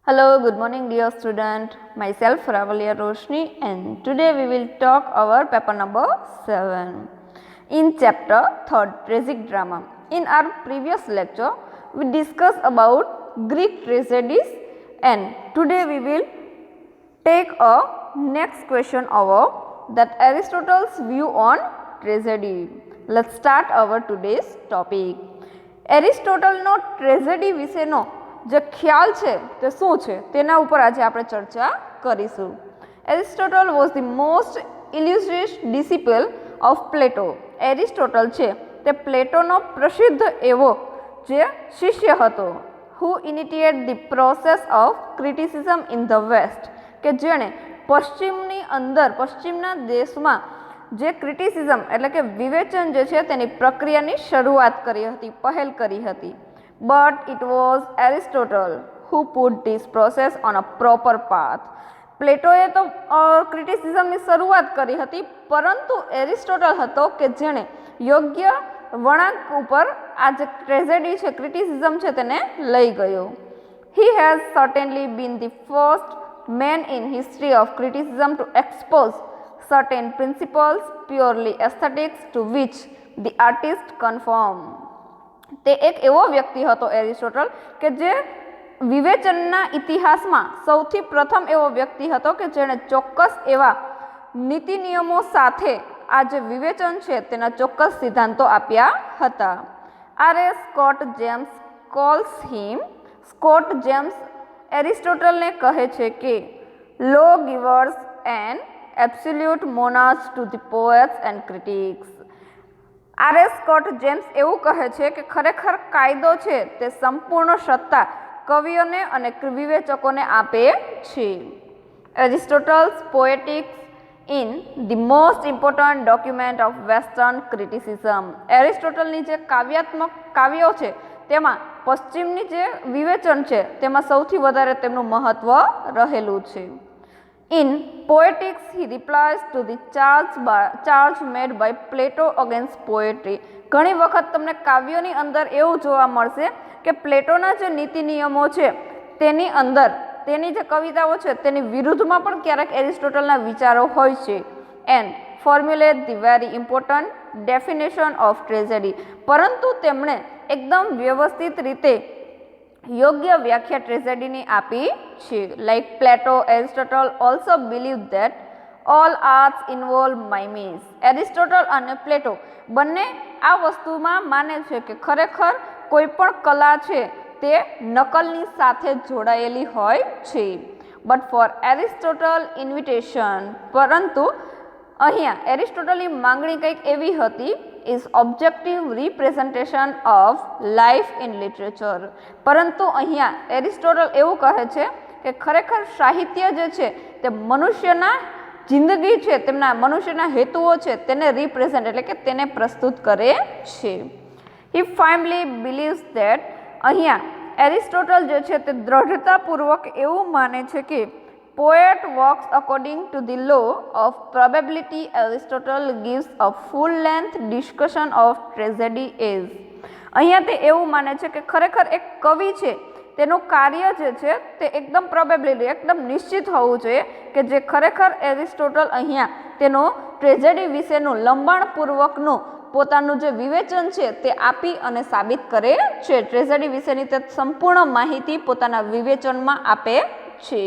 Hello, good morning dear student. Myself Ravalia Roshni and today we will talk our paper number 7 in chapter 3rd Tragic Drama. In our previous lecture we discussed about Greek tragedies and today we will take a next question over that Aristotle's view on tragedy. Let's start our today's topic. એરિસ્ટોટલનો tragedy વિશેનો જે ખ્યાલ છે તે શું છે તેના ઉપર આજે આપણે ચર્ચા કરીશું. Aristotle was the most illustrious disciple of Plato. Aristotle છે તે પ્લેટોનો પ્રસિદ્ધ એવો જે શિષ્ય હતો. Who initiate the process of criticism in the west, કે જેણે પશ્ચિમની અંદર પશ્ચિમના દેશમાં જે ક્રિટિસિઝમ એટલે કે વિવેચન જે છે તેની પ્રક્રિયાની શરૂઆત કરી હતી, પહેલ કરી હતી. But it was Aristotle who put this process on a proper path. પ્લેટોએ તો ક્રિટિસિઝમની શરૂઆત કરી હતી, પરંતુ એરિસ્ટોટલ હતો કે જેણે યોગ્ય વળાંક ઉપર આ જે ટ્રેજેડી છે, ક્રિટિસિઝમ છે તેને લઈ ગયો. He has certainly been the first man in history of criticism to expose certain principles purely aesthetics to which the artist conform. તે એક એવો વ્યક્તિ હતો એરિસ્ટોટલ કે જે વિવેચનના ઇતિહાસમાં સૌથી પ્રથમ એવો વ્યક્તિ હતો કે જેણે ચોક્કસ એવા નીતિ નિયમો સાથે આ જે વિવેચન છે તેના ચોક્કસ સિદ્ધાંતો આપ્યા હતા. R S. Scott James calls him. Scott James એરિસ્ટોટલને કહે છે કે law givers and absolute monarchs to the poets and critics. R S. Scott James એવું કહે છે કે ખરેખર કાયદો છે તે સંપૂર્ણ સત્તા કવિઓને અને વિવેચકોને આપે છે. Aristotle's poetics in the most important document of western criticism. એરિસ્ટોટલની જે કાવ્યાત્મક કાવ્યો છે તેમાં પશ્ચિમની જે વિવેચન છે તેમાં સૌથી વધારે તેમનું મહત્વ રહેલું છે. In Poetics, he replies to the charge made by Plato against poetry. ઘણી વખત તમને કાવ્યોની અંદર એવું જોવા મળશે કે પ્લેટોના જે નીતિ નિયમો છે તેની અંદર તેની જે કવિતાઓ છે તેની વિરુદ્ધમાં પણ ક્યારેક એરિસ્ટોટલના વિચારો હોય છે. And formulate the very important definition of tragedy. પરંતુ તેમણે એકદમ વ્યવસ્થિત રીતે યોગ્ય વ્યાખ્યા ટ્રેજેડીની આપી છે. Like Plato, Aristotle also believe that all arts involve mimesis. Aristotle અને પ્લેટો બંને આ વસ્તુમાં માને છે કે ખરેખર કોઈ પણ કલા છે તે નકલની સાથે જોડાયેલી હોય છે. બટ ફોર એરિસ્ટોટલ ઇન્વિટેશન, પરંતુ અહીંયા એરિસ્ટોટલની માંગણી કંઈક એવી હતી, is objective representation of life in literature. પરંતુ અહીંયા એરિસ્ટોટલ એવું કહે છે કે ખરેખર સાહિત્ય જે છે તે મનુષ્યના જિંદગી છે, તેમના મનુષ્યના હેતુઓ છે તેને રિપ્રેઝેન્ટ એટલે કે તેને પ્રસ્તુત કરે છે. He firmly believes that અહીંયા એરિસ્ટોટલ જે છે તે દ્રઢતાપૂર્વક એવું માને છે કે poet works according to the law of probability. Aristotle gives a full length discussion of tragedy is. અહીંયા તે એવું માને છે કે ખરેખર એક કવિ છે તેનું કાર્ય જે છે તે એકદમ પ્રોબેબિલિટી એકદમ નિશ્ચિત હોવું જોઈએ કે જે ખરેખર એરિસ્ટોટલ અહીંયા તેનો ટ્રેજેડી વિશેનું લંબાણપૂર્વકનું પોતાનું જે વિવેચન છે તે આપી અને સાબિત કરે છે. ટ્રેજેડી વિશેની તે સંપૂર્ણ માહિતી પોતાના વિવેચનમાં આપે છે.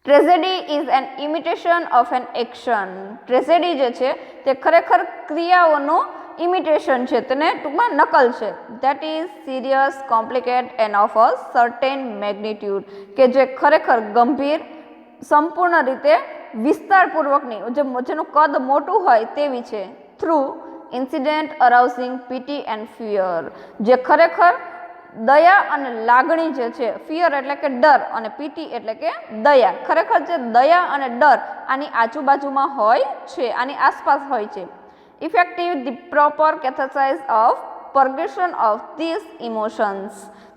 Tragedy is an imitation of an action. Tragedy જે છે તે ખરેખર ક્રિયાઓનું ઇમિટેશન છે, તેને ટૂંકમાં નકલ છે. That is serious, complicate end of a certain magnitude, કે જે ખરેખર ગંભીર, સંપૂર્ણ રીતે વિસ્તારપૂર્વકની જેનું કદ મોટું હોય તેવી છે. Through incident arousing pity and fear, જે ખરેખર દયા અને લાગણી જે છે, ફિયર એટલે કે ડર અને પીટી એટલે કે દયા, ખરેખર જે દયા અને ડર આની આજુબાજુમાં હોય છે, આની આસપાસ હોય છે. Effective the proper catharsis of purgation of these emotions,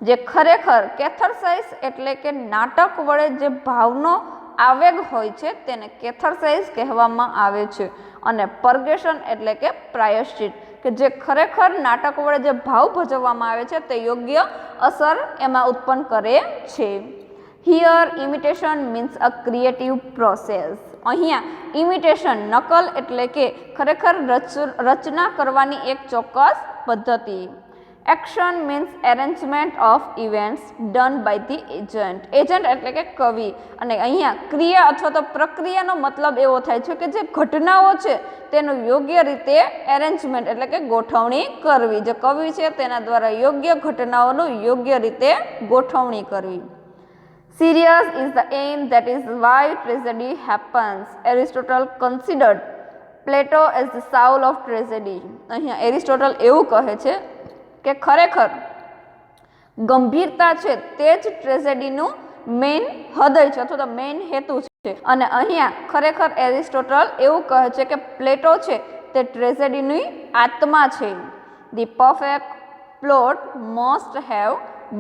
જે ખરેખર કેથરસાઇઝ એટલે કે નાટક વડે જે ભાવનો આવેગ હોય છે તેને કેથરસાઇઝ કહેવામાં આવે છે. અને પર્ગેશન એટલે કે પ્રાયશ્ચિત, કે જે ખરેખર નાટક વડે જે ભાવ ભજવવામાં આવે છે તે યોગ્ય અસર એમાં ઉત્પન્ન કરે છે. Here imitation means a creative process. અહીંયા ઇમિટેશન નકલ એટલે કે ખરેખર રચના કરવાની એક ચોક્કસ પદ્ધતિ. Action means arrangement of events done by the agent. Agent એટલે કે કવિ. અને અહીંયા ક્રિયા અથવા તો પ્રક્રિયાનો મતલબ એવો થાય છે કે જે ઘટનાઓ છે તેનું યોગ્ય રીતે એરેન્જમેન્ટ એટલે કે ગોઠવણી કરવી. જે કવિ છે તેના દ્વારા યોગ્ય ઘટનાઓનું યોગ્ય રીતે ગોઠવણી કરવી. Serious is the aim, that is why tragedy happens. Aristotle considered Plato as the soul of tragedy. અહીંયા એરિસ્ટોટલ એવું કહે છે કે ખરેખર ગંભીરતા છે તે જ ટ્રેજેડીનું મેઇન હૃદય છે અથવા તો મેઇન હેતુ છે. અને અહીંયા ખરેખર એરિસ્ટોટલ એવું કહે છે કે પ્લેટો છે તે ટ્રેજેડીની આત્મા છે. The perfect plot must have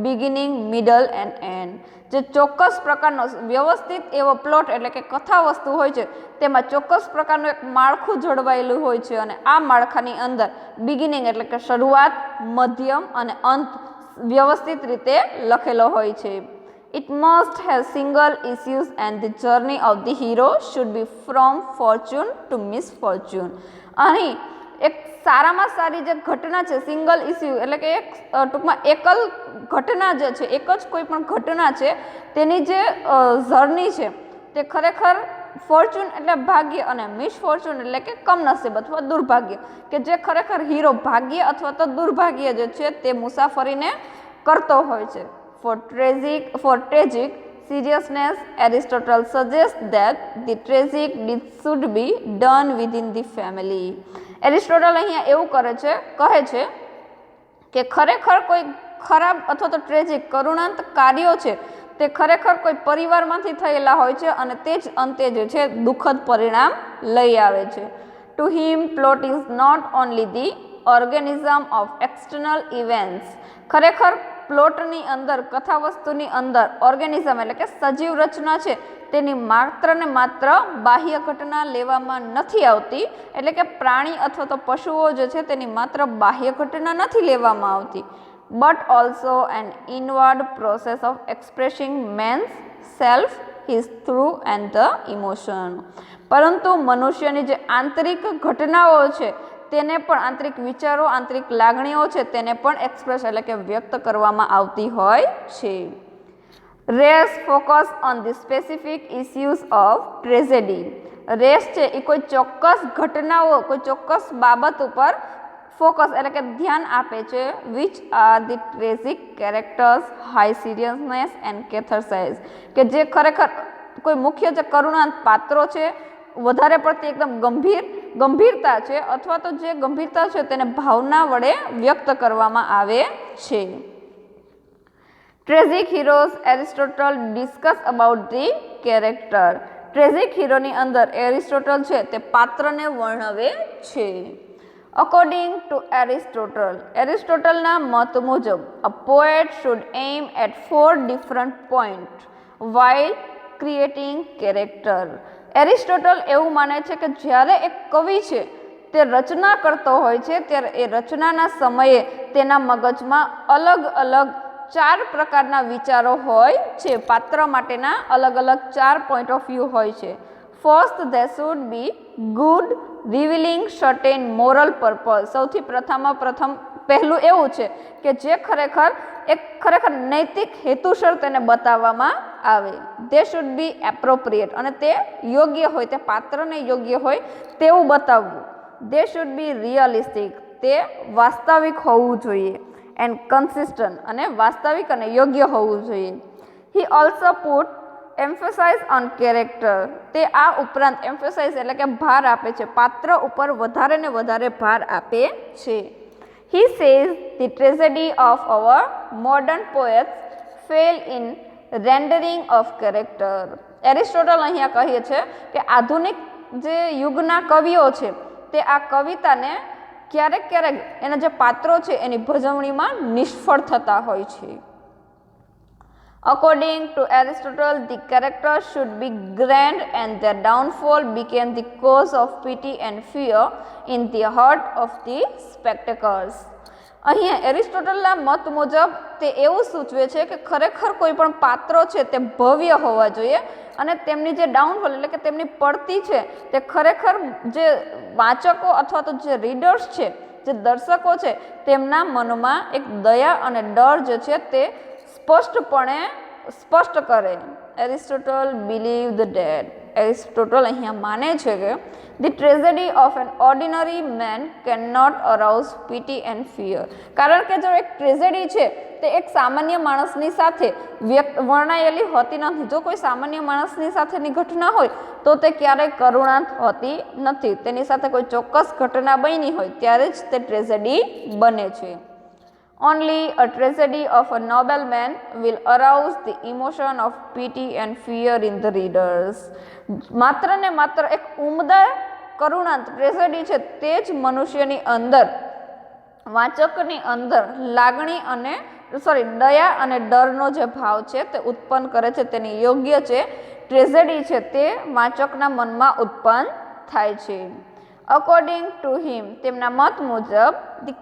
beginning, middle and and. જે ચોક્કસ પ્રકારનો વ્યવસ્થિત એવો પ્લોટ એટલે કે કથા વસ્તુ હોય છે તેમાં ચોક્કસ પ્રકારનું એક માળખું જળવાયેલું હોય છે અને આ માળખાની અંદર બિગિનિંગ એટલે કે શરૂઆત, મધ્યમ અને અંત વ્યવસ્થિત રીતે લખેલો હોય છે. It must have single issues and the journey of the hero should be from fortune to misfortune. અહીં એક સારામાં સારી જે ઘટના છે સિંગલ ઇસ્યુ એટલે કે એક ટૂંકમાં એકલ ઘટના જે છે એક જ કોઈ પણ ઘટના છે તેની જે જર્ની છે તે ખરેખર ફોર્ચ્યુન એટલે ભાગ્ય અને મિસફોર્ચ્યુન એટલે કે કમનસીબ અથવા દુર્ભાગ્ય કે જે ખરેખર હીરો ભાગ્ય અથવા તો દુર્ભાગ્ય જે છે તે મુસાફરીને કરતો હોય છે. For tragic seriousness, Aristotle suggests that the tragic deed should be done within the family. Aristotle અહીંયા એવું કહે છે કે ખરેખર કોઈ ખરાબ અથવા તો ટ્રેજિક કરુણાંત કાર્યો છે તે ખરેખર કોઈ પરિવારમાંથી થયેલા હોય છે અને તે જ અંતે જે છે દુઃખદ પરિણામ લઈ આવે છે. To him plot is not only the organism of external events. ખરેખર પ્લોટની અંદર કથા વસ્તુની અંદર ઓર્ગેનિઝમ એટલે કે સજીવ રચના છે તેની માત્ર ને માત્ર બાહ્ય ઘટના લેવામાં નથી આવતી એટલે કે પ્રાણી અથવા તો પશુઓ જે છે તેની માત્ર બાહ્ય ઘટના નથી લેવામાં આવતી but also an inward process of expressing man's self, his through and the emotion. પરંતુ મનુષ્યની જે આંતરિક ઘટનાઓ છે તેને પણ આંતરિક વિચારો આંતરિક લાગણીઓ છે તેને પણ એક્સપ્રેસ એટલે કે વ્યક્ત કરવામાં આવતી હોય છે. Race focus on the specific issues of tragedy. રેસ છે એ કોઈ ચોક્કસ ઘટનાઓ કોઈ ચોક્કસ બાબત ઉપર ફોકસ એટલે કે ધ્યાન આપે છે. Which are the tragic characters, high seriousness and catharsis. કે જે ખરેખર કોઈ મુખ્ય જે કરુણાંત પાત્રો છે વધારે પડતી એકદમ ગંભીરતા છે અથવા તો જે ગંભીરતા છે તેને ભાવના વડે વ્યક્ત કરવામાં આવે છે. Tragic heroes Aristotle discuss about the character. Tragic હીરોની અંદર એરિસ્ટોટલ છે તે પાત્રને વર્ણવે છે. According to Aristotle, એરિસ્ટોટલના મત મુજબ a poet should aim at 4 different points while creating character. Aristotle એવું માને છે કે જ્યારે એક કવિ છે તે રચના કરતો હોય છે ત્યારે એ રચનાના સમયે તેના મગજમાં અલગ અલગ 4 પ્રકારના વિચારો હોય છે. પાત્ર માટેના અલગ અલગ 4 પોઈન્ટ ઓફ વ્યૂ હોય છે. First, there should be good revealing certain moral purpose. સૌથી પ્રથમ પહેલું એવું છે કે જે ખરેખર નૈતિક હેતુસર તેને બતાવવામાં આવે. they should be appropriate અને તે યોગ્ય હોય તે પાત્રને યોગ્ય હોય તેવું બતાવવું. they should be realistic તે વાસ્તવિક હોવું જોઈએ. and consistent અને વાસ્તવિક અને યોગ્ય હોવું જોઈએ. he also put emphasize on character. તે આ ઉપરાંત emphasize એટલે કે ભાર આપે છે પાત્ર ઉપર વધારે ને વધારે ભાર આપે છે. He says the tragedy of our modern poets fail in rendering of character. Aristotle અહીંયા કહે છે કે આધુનિક જે યુગના કવિઓ છે તે આ કવિતાને ક્યારેક એના જે પાત્રો છે એની ભજવણીમાં નિષ્ફળ થતા હોય છે. According to Aristotle, the characters should be grand and their downfall became the cause of pity and fear in the heart of the spectators. અહીંયા એરિસ્ટોટલના મત મુજબ તે એવું સૂચવે છે કે ખરેખર કોઈ પણ પાત્રો છે તે ભવ્ય હોવા જોઈએ અને તેમની જે ડાઉનફોલ એટલે કે તેમની પડતી છે તે ખરેખર જે વાચકો અથવા તો જે રીડર્સ છે, જે દર્શકો છે, તેમના મનમાં એક દયા અને ડર જે છે તે સ્પષ્ટપણે સ્પષ્ટ કરે. એરિસ્ટોટલ બિલીવ્ડ ધેટ, એરિસ્ટોટલ અહીંયા માને છે કે the tragedy of an ordinary man can not arouse pity and fear. કારણ કે જો એક ટ્રેજેડી છે તે એક સામાન્ય માણસની સાથે વર્ણાયેલી હોતી નથી. જો કોઈ સામાન્ય માણસની સાથેની ઘટના હોય તો તે ક્યારેય કરુણાંત હોતી નથી. તેની સાથે કોઈ ચોક્કસ ઘટના બની હોય ત્યારે જ તે ટ્રેજેડી બને છે. Only a tragedy of a nobleman will arouse the emotion of pity and fear in the readers. માત્ર ને માત્ર એક ઉમદા કરુણાંત ટ્રેજેડી છે તે જ મનુષ્યની અંદર, વાચકની અંદર લાગણી અને દયા અને ડરનો જે ભાવ છે તે ઉત્પન્ન કરે છે. તેની યોગ્ય છે ટ્રેજેડી છે તે વાચકના મનમાં ઉત્પન્ન થાય છે. According to him, તેમના મત મુજબ the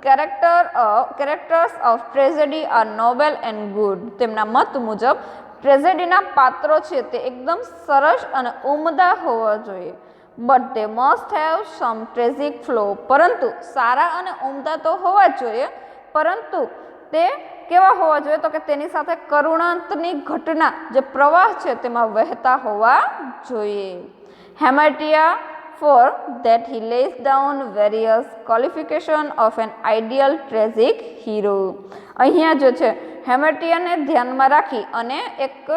characters of tragedy are noble and good. તેમના મત મુજબ ટ્રેજેડીના પાત્રો છે તે એકદમ સરસ અને ઉમદા હોવા જોઈએ. But they must have some tragic flaw. પરંતુ સારા અને ઉમદા તો હોવા જ જોઈએ, પરંતુ તે કેવા હોવા જોઈએ તો કે તેની સાથે કરુણાંતની ઘટના જે પ્રવાહ છે તેમાં વહેતા હોવા જોઈએ. Hamartia for that he lays down various qualification of an ideal tragic hero. અહીંયા જે છે હેમેટિયાને ધ્યાનમાં રાખી અને એક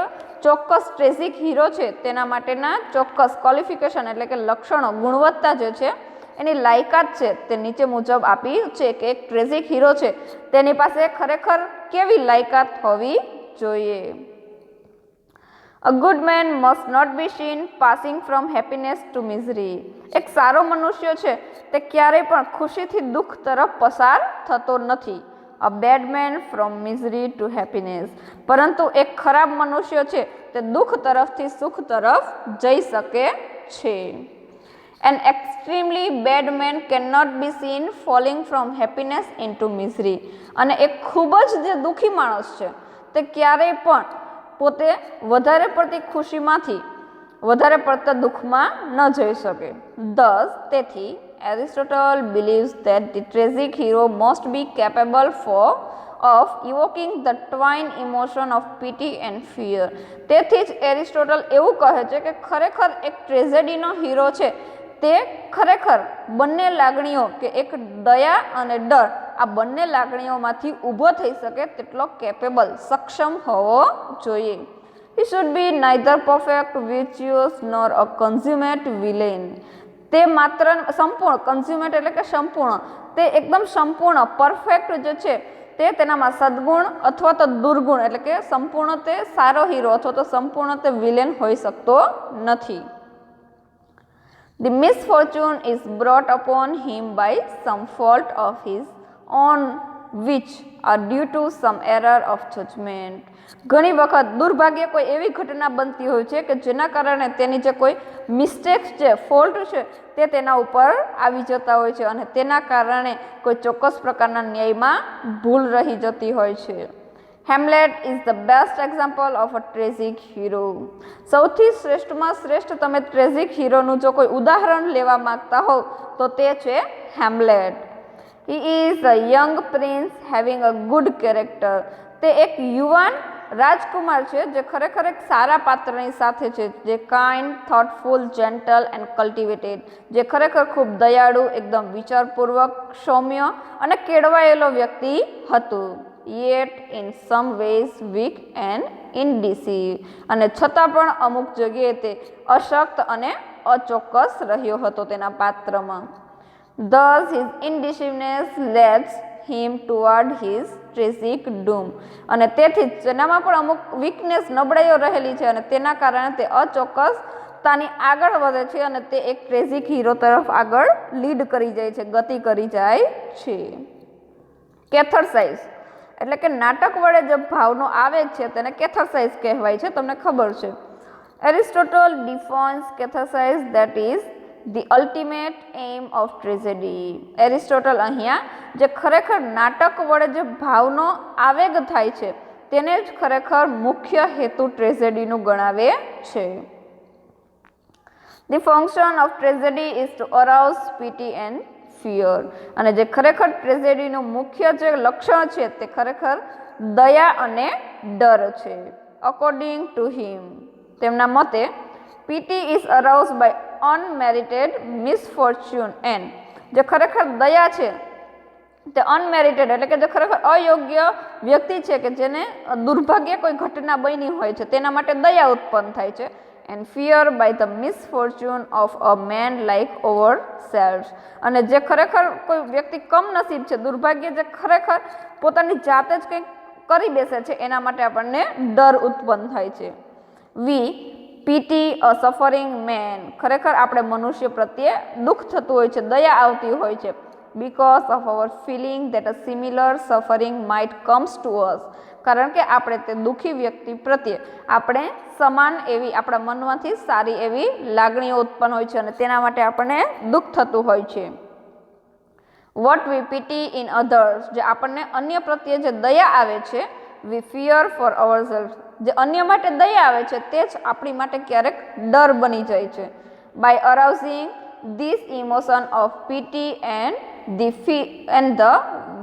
ચોક્કસ ટ્રેજિક હીરો છે તેના માટેના ચોક્કસ ક્વોલિફિકેશન એટલે કે લક્ષણો, ગુણવત્તા જે છે એની લાયકાત છે તે નીચે મુજબ આપી છે કે એક ટ્રેજિક હીરો છે તેની પાસે ખરેખર કેવી લાયકાત હોવી જોઈએ. A good man must not be seen passing from happiness to misery. એક સારો મનુષ્ય છે તે ક્યારેય પણ ખુશીથી દુઃખ તરફ પસાર થતો નથી. A bad man from misery to happiness. પરંતુ એક ખરાબ મનુષ્ય છે તે દુઃખ તરફથી સુખ તરફ જઈ શકે છે. An extremely bad man cannot be seen falling from happiness into misery. અને એક ખૂબ જ જે દુઃખી માણસ છે તે ક્યારેય પણ પોતે વધારે પડતી ખુશીમાંથી વધારે પડતા દુઃખમાં ન જઈ શકે. Thus, તેથી Aristotle believes that the tragic hero must be capable of evoking the twin emotion of pity and fear. તેથી જ એરિસ્ટોટલ એવું કહે છે કે ખરેખર એક ટ્રેજેડીનો હીરો છે તે ખરેખર બંને લાગણીઓ કે એક દયા અને ડર આ બંને લાગણીઓમાંથી ઊભો થઈ શકે તેટલો કેપેબલ, સક્ષમ હોવો જોઈએ. He should be neither perfect, virtuous nor a consummate villain. તે માત્ર સંપૂર્ણ, કન્ઝ્યુમેટ એટલે કે સંપૂર્ણ, તે એકદમ સંપૂર્ણ, પરફેક્ટ જે છે તે તેનામાં સદગુણ અથવા તો દુર્ગુણ એટલે કે સંપૂર્ણ તે સારો હીરો અથવા તો સંપૂર્ણ તે વિલેન હોઈ શકતો નથી. The misfortune is brought upon him by some fault of his own which are due to some error of judgment. ઘણી વખત દુર્ભાગ્ય કોઈ એવી ઘટના બનતી હોય છે કે જેના કારણે તેની જે કોઈ મિસ્ટેક્સ છે, ફોલ્ટ છે તે તેના ઉપર આવી જતા હોય છે અને તેના કારણે કોઈ ચોક્કસ પ્રકારના ન્યાયમાં ભૂલ રહી જતી હોય છે. Hamlet is the best example of a tragic hero. સૌથી શ્રેષ્ઠમાં શ્રેષ્ઠ તમે ટ્રેજિક હીરોનું જો કોઈ ઉદાહરણ લેવા માંગતા હો તો તે છે Hamlet. He is a young prince having a good character. તે એક યુવાન રાજકુમાર છે જે ખરેખર એક સારા પાત્રની સાથે છે, જે kind, thoughtful, gentle and cultivated, જે ખરેખર ખૂબ દયાળુ, એકદમ વિચારપૂર્વક, સૌમ્ય અને કેળવાયેલો વ્યક્તિ હતું. Yet in some ways weak and indecisive. અને છતાં પણ અમુક જગ્યાએ તે અશક્ત અને અચોક્કસ રહ્યો હતો તેના પાત્રમાં. Thus his indecisiveness leads him toward his tragic doom. અને તેથી જ તેનામાં પણ અમુક વીકનેસ, નબળાઈઓ રહેલી છે અને તેના કારણે તે અચોક્કસતાની આગળ વધે છે અને તે એક ટ્રેજિક હીરો તરફ આગળ લીડ કરી જાય છે, ગતિ કરી જાય છે. કેથરસાઇઝ એટલે કે નાટક વડે જે ભાવનો આવેગ છે તેને કેથાર્સાઇઝ કહેવાય છે, તમને ખબર છે. Aristotle defines catharsis that is the ultimate aim of tragedy. Aristotle અહીંયા જે ખરેખર નાટક વડે જે ભાવનો આવેગ થાય છે તેને જ ખરેખર મુખ્ય હેતુ ટ્રેજેડીનું ગણાવે છે. The function of tragedy is to arouse pity and fear. અને જે ખરેખર ટ્રેજેડીનું મુખ્ય જે લક્ષણ છે તે ખરેખર દયા અને ડર છે. According to him, તેમના મતે pity is aroused by unmerited misfortune and જે ખરેખર દયા છે તે અનમેરિટેડ એટલે કે જે ખરેખર અયોગ્ય વ્યક્તિ છે કે જેને દુર્ભાગ્ય કોઈ ઘટના બની હોય છે તેના માટે દયા ઉત્પન્ન થાય છે. And fear by the misfortune of a man like ourselves. અને જે ખરેખર કોઈ વ્યક્તિ કમનસીબ છે, દુર્ભાગ્ય જે ખરેખર પોતાની જાતે જ કંઈક કરી બેસે છે એના માટે આપણને ડર ઉત્પન્ન થાય છે. We pity a suffering man. ખરેખર આપણે મનુષ્ય પ્રત્યે દુઃખ થતું હોય છે, દયા આવતી હોય છે. Because of our feeling that a similar suffering might comes to us. કારણ કે આપણે તે દુઃખી વ્યક્તિ પ્રત્યે આપણે સમાન એવી આપણા મનમાંથી સારી એવી લાગણીઓ ઉત્પન્ન હોય છે અને તેના માટે આપણને દુઃખ થતું હોય છે. What we pity in others, જે આપણને અન્ય પ્રત્યે જે દયા આવે છે, we fear for ourselves, જે અન્ય માટે દયા આવે છે તે જ આપણી માટે ક્યારેક ડર બની જાય છે. By arousing this emotion of pity and the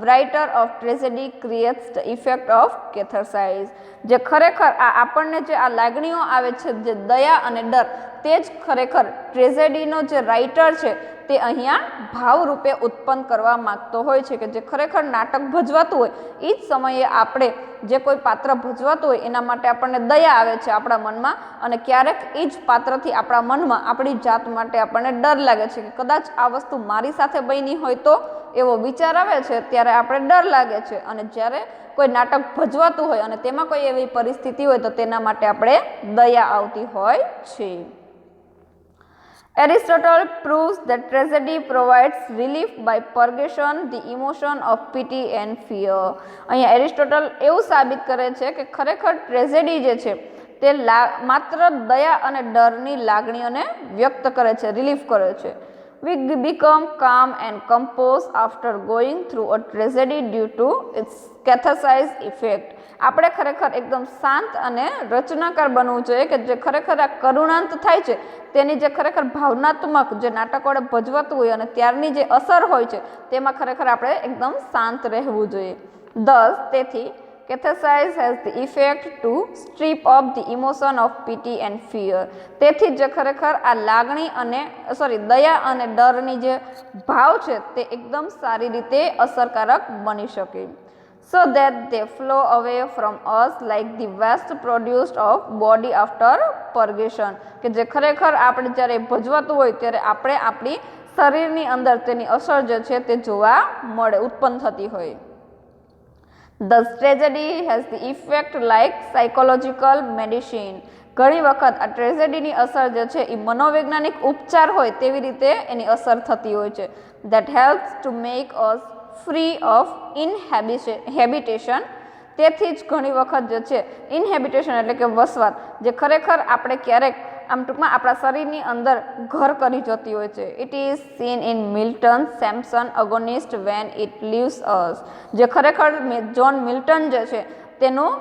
writer of tragedy creates the effect of catharsis. જે ખરેખર આપણને જે આ લાગણીઓ આવે છે જે દયા અને ડર તે જ ખરેખર ટ્રેજેડીનો જે રાઇટર છે તે અહીંયા ભાવ રૂપે ઉત્પન્ન કરવા માંગતો હોય છે કે જે ખરેખર નાટક ભજવાતું હોય એ જ સમયે આપણે જે કોઈ પાત્ર ભજવાતું હોય એના માટે આપણને દયા આવે છે આપણા મનમાં અને ક્યારેક એ જ પાત્રથી આપણા મનમાં આપણી જાત માટે આપણને ડર લાગે છે કે કદાચ આ વસ્તુ મારી સાથે બની હોય તો એવો વિચાર આવે છે ત્યારે આપણે ડર લાગે છે. અને જ્યારે કોઈ નાટક ભજવાતું હોય અને તેમાં કોઈ એવી પરિસ્થિતિ હોય તો તેના માટે આપણે દયા આવતી હોય છે. Aristotle proves that tragedy provides relief by purgation the emotion of pity and fear. અહીંયા એરિસ્ટોટલ એવું સાબિત કરે છે કે ખરેખર ટ્રેજેડી જે છે તે માત્ર દયા અને ડરની લાગણીઓને વ્યક્ત કરે છે, રિલીફ કરે છે. We become calm and composed after going through a tragedy due to its catharsis effect. આપણે ખરેખર એકદમ શાંત અને રચનાકાર બનવું જોઈએ કે જે ખરેખર આ કરુણાંત થાય છે તેની જે ખરેખર ભાવનાત્મક જે નાટક વડે ભજવાતું હોય અને ત્યારની જે અસર હોય છે તેમાં ખરેખર આપણે એકદમ શાંત રહેવું જોઈએ. Thus, તેથી catharsis has the effect to strip off the emotion of pity and fear. તેથી જે ખરેખર આ લાગણી અને દયા અને ડરની જે ભાવ છે તે એકદમ સારી રીતે અસરકારક બની શકે. So that they flow away from us like the waste produced of body after purgation. કે જે ખરેખર આપણે જ્યારે ભજવાતું હોય ત્યારે આપણે આપણી શરીરની અંદર તેની અસર જે છે તે જોવા મળે, ઉત્પન્ન થતી હોય. Thus tragedy has the effect like psychological medicine. ઘણી વખત આ ટ્રેજેડીની અસર જે છે એ મનોવૈજ્ઞાનિક ઉપચાર હોય તેવી રીતે એની અસર થતી હોય છે. That helps to make us free of inhabitation. તેથી જ ઘણી વખત જે છે ઇનહેબિટેશન એટલે કે વસવાટ જે ખરેખર આપણે ક્યારેક આમ ટૂંકમાં આપણા શરીરની અંદર ઘર કરી જતી હોય છે. It is seen in Milton Samson Agonistes when it leaves us. જે ખરેખર જ્હોન મિલ્ટન જે છે તેનું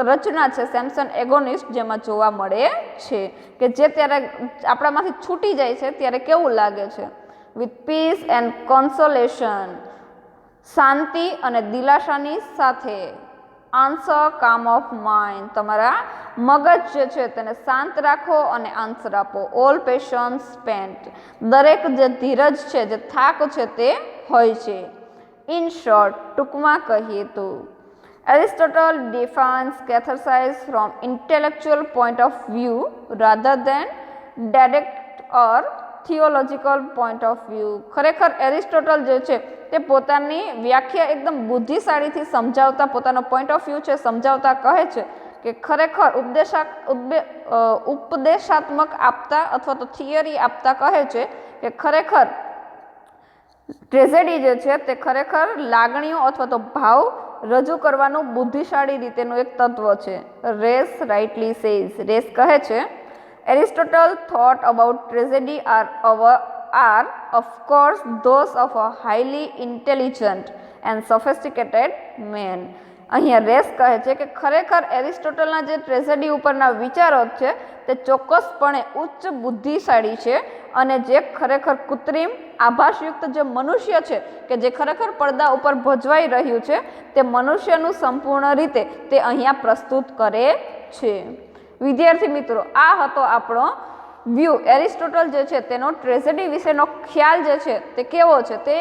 રચના છે સેમ્સન એગોનિસ્ટ જેમાં જોવા મળે છે કે જે ત્યારે આપણામાંથી છૂટી જાય છે ત્યારે કેવું લાગે છે. વિથ પીસ એન્ડ કોન્સોલેશન, શાંતિ અને દિલાસાની સાથે. આન્સર કામ ઓફ માઇન્ડ, તમારા મગજ જે છે તેને શાંત રાખો અને આન્સર આપો. ઓલ પેશન્સ સ્પેન્ટ, દરેક જે ધીરજ છે જે થાક છે તે હોય છે. ઇન શોર્ટ, ટૂંકમાં કહીએ તો Aristotle defines catharsis from intellectual point of view rather than direct or theological point of view. ખરેખર એરિસ્ટોટલ જે છે તે પોતાની વ્યાખ્યા એકદમ બુદ્ધિશાળીથી સમજાવતા, પોતાનો પોઈન્ટ ઓફ વ્યૂ છે સમજાવતા કહે છે કે ખરેખર ઉપદેશાત્મક આપતા અથવા તો થિયરી આપતા કહે છે કે ખરેખર ટ્રેજેડી જે છે તે ખરેખર લાગણીઓ અથવા તો ભાવ રજૂ કરવાનું બુદ્ધિશાળી રીતેનું એક તત્વ છે. રેસ રાઇટલી સેઝ, રેસ કહે છે, Aristotle thought about tragedy are of course those of a highly intelligent and sophisticated man. અહીંયા રેસ કહે છે કે ખરેખર એરિસ્ટોટલના જે ટ્રેજેડી ઉપરના વિચારો છે તે ચોક્કસપણે ઉચ્ચ બુદ્ધિશાળી છે અને જે ખરેખર કૃત્રિમ આભાસયુક્ત જે મનુષ્ય છે કે જે ખરેખર પડદા ઉપર ભજવાઈ રહ્યું છે તે મનુષ્યનું સંપૂર્ણ રીતે તે અહીંયા પ્રસ્તુત કરે છે. વિદ્યાર્થી મિત્રો, આ હતો આપણો વ્યૂ. એરિસ્ટોટલ જે છે તેનો ટ્રેજેડી વિશેનો ખ્યાલ જે છે તે કેવો છે, તે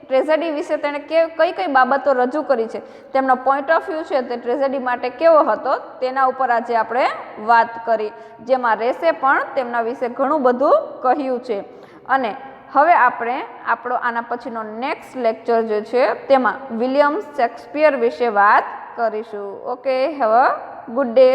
ટ્રેજેડી વિશે તેણે કઈ કઈ બાબતો રજૂ કરી છે, તેમનો પોઈન્ટ ઓફ વ્યૂ છે તે ટ્રેજેડી માટે કેવો હતો તેના ઉપર આજે આપણે વાત કરી, જેમાં રેસે પણ તેમના વિશે ઘણું બધું કહ્યું છે. અને હવે આપણે આપણો આના પછીનો નેક્સ્ટ લેક્ચર જે છે તેમાં વિલિયમ શેક્સપિયર વિશે વાત કરીશું. Okay, have a good day.